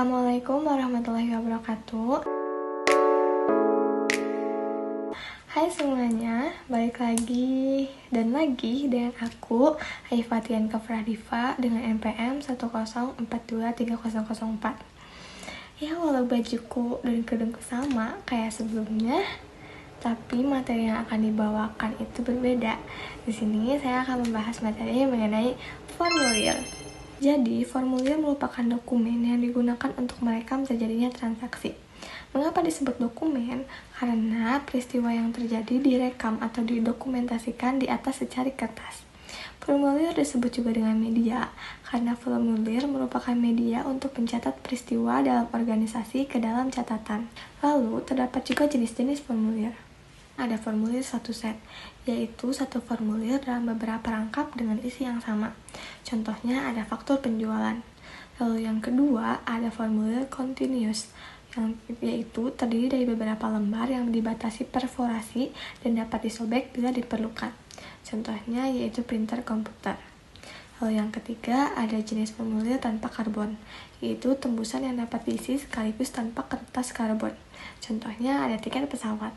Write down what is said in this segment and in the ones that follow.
Assalamualaikum warahmatullahi wabarakatuh. Hai semuanya, balik lagi dengan aku Haifatian Kafradifa dengan NPM 1042304. Ya, walau bajuku dan kerudungku sama kayak sebelumnya, tapi materi yang akan dibawakan itu berbeda. Di sini saya akan membahas materi mengenai formulir. Jadi, formulir merupakan dokumen yang digunakan untuk merekam terjadinya transaksi. Mengapa disebut dokumen? Karena peristiwa yang terjadi direkam atau didokumentasikan di atas secari kertas. Formulir disebut juga dengan media, karena formulir merupakan media untuk mencatat peristiwa dalam organisasi ke dalam catatan. Lalu, terdapat juga jenis-jenis formulir. Ada formulir satu set, yaitu satu formulir dalam beberapa rangkap dengan isi yang sama. Contohnya ada faktur penjualan. Lalu yang kedua ada formulir continuous, yaitu terdiri dari beberapa lembar yang dibatasi perforasi dan dapat disobek bila diperlukan. Contohnya yaitu printer komputer. Lalu yang ketiga ada jenis formulir tanpa karbon, yaitu tembusan yang dapat diisi sekaligus tanpa kertas karbon. Contohnya ada tiket pesawat.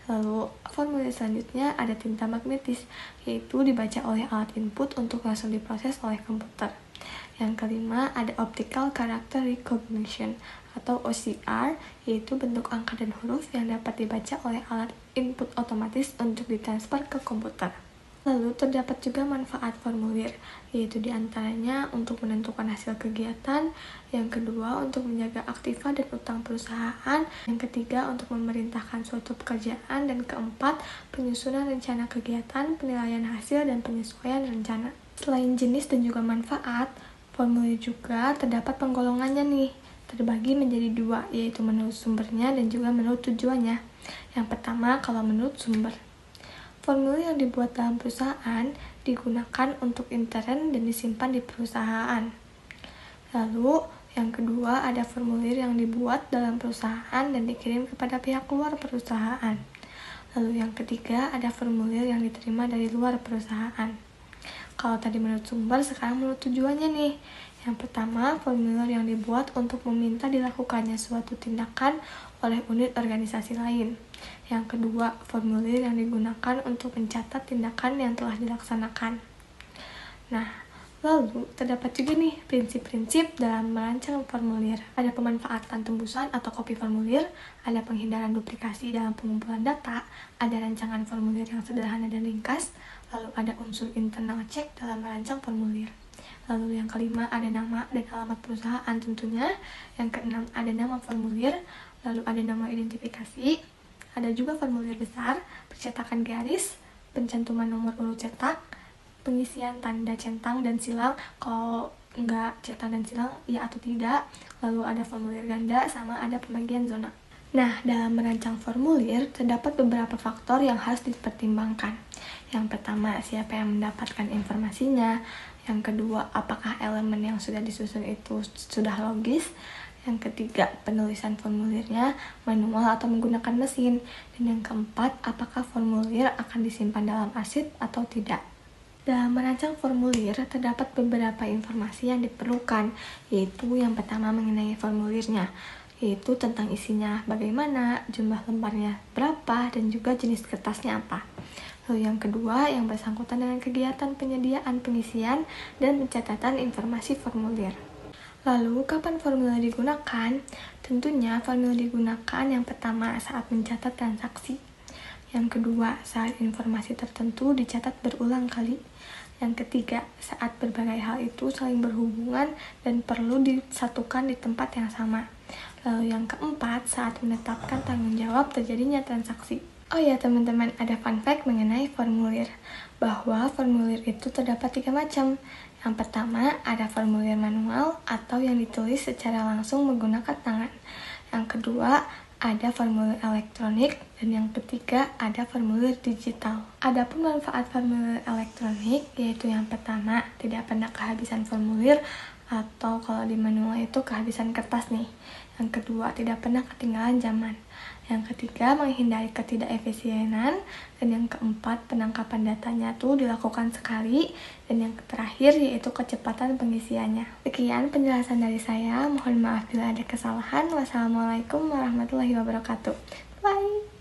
Lalu formulir selanjutnya ada tinta magnetis, yaitu dibaca oleh alat input untuk langsung diproses oleh komputer. Yang kelima ada optical character recognition atau OCR, yaitu bentuk angka dan huruf yang dapat dibaca oleh alat input otomatis untuk ditransfer ke komputer. Lalu terdapat juga manfaat formulir, yaitu diantaranya untuk menentukan hasil kegiatan, yang kedua untuk menjaga aktiva dan utang perusahaan, yang ketiga untuk memerintahkan suatu pekerjaan, dan keempat penyusunan rencana kegiatan, penilaian hasil, dan penyesuaian rencana. Selain jenis dan juga manfaat, formulir juga terdapat penggolongannya nih, terbagi menjadi dua, yaitu menurut sumbernya dan juga menurut tujuannya. Yang pertama kalau menurut sumber. Formulir yang dibuat dalam perusahaan digunakan untuk intern dan disimpan di perusahaan. Lalu, yang kedua ada formulir yang dibuat dalam perusahaan dan dikirim kepada pihak luar perusahaan. Lalu yang ketiga ada formulir yang diterima dari luar perusahaan. Kalau tadi menurut sumber, sekarang menurut tujuannya nih. Yang pertama, formulir yang dibuat untuk meminta dilakukannya suatu tindakan oleh unit organisasi lain. Yang kedua, formulir yang digunakan untuk mencatat tindakan yang telah dilaksanakan. Nah, lalu terdapat juga nih prinsip-prinsip dalam merancang formulir. Ada pemanfaatan tembusan atau copy formulir, ada penghindaran duplikasi dalam pengumpulan data, ada rancangan formulir yang sederhana dan ringkas, lalu ada unsur internal check dalam merancang formulir. Lalu yang kelima ada nama dan alamat perusahaan tentunya. Yang keenam ada nama formulir, lalu ada nama identifikasi, ada juga formulir besar, percetakan garis, pencantuman nomor urut cetak, pengisian tanda centang dan silang, kalau enggak centang dan silang ya atau tidak, lalu ada formulir ganda, sama ada pembagian zona. Nah, dalam merancang formulir terdapat beberapa faktor yang harus dipertimbangkan. Yang pertama, siapa yang mendapatkan informasinya. Yang kedua, apakah elemen yang sudah disusun itu sudah logis. Yang ketiga, penulisan formulirnya manual atau menggunakan mesin. Dan yang keempat, apakah formulir akan disimpan dalam arsip atau tidak. Dalam merancang formulir, terdapat beberapa informasi yang diperlukan, yaitu yang pertama mengenai formulirnya, yaitu tentang isinya, bagaimana, jumlah lembarnya berapa, dan juga jenis kertasnya apa. Lalu yang kedua, yang bersangkutan dengan kegiatan penyediaan, pengisian, dan pencatatan informasi formulir. Lalu, kapan formulir digunakan? Tentunya formulir digunakan yang pertama saat mencatat transaksi. Yang kedua, saat informasi tertentu dicatat berulang kali. Yang ketiga, saat berbagai hal itu saling berhubungan dan perlu disatukan di tempat yang sama. Lalu yang keempat, saat menetapkan tanggung jawab terjadinya transaksi. Oh ya teman-teman, ada fun fact mengenai formulir, bahwa formulir itu terdapat 3 macam. Yang pertama, ada formulir manual atau yang ditulis secara langsung menggunakan tangan. Yang kedua, ada formulir elektronik, dan yang ketiga ada formulir digital. Adapun manfaat formulir elektronik yaitu yang pertama, tidak pernah kehabisan formulir atau kalau di manual itu kehabisan kertas nih. Yang kedua, tidak pernah ketinggalan zaman. Yang ketiga, menghindari ketidakefisienan. Dan yang keempat, penangkapan datanya tuh dilakukan sekali. Dan yang terakhir yaitu kecepatan pengisiannya. Sekian penjelasan dari saya. Mohon maaf bila ada kesalahan. Wassalamualaikum warahmatullahi wabarakatuh. Bye.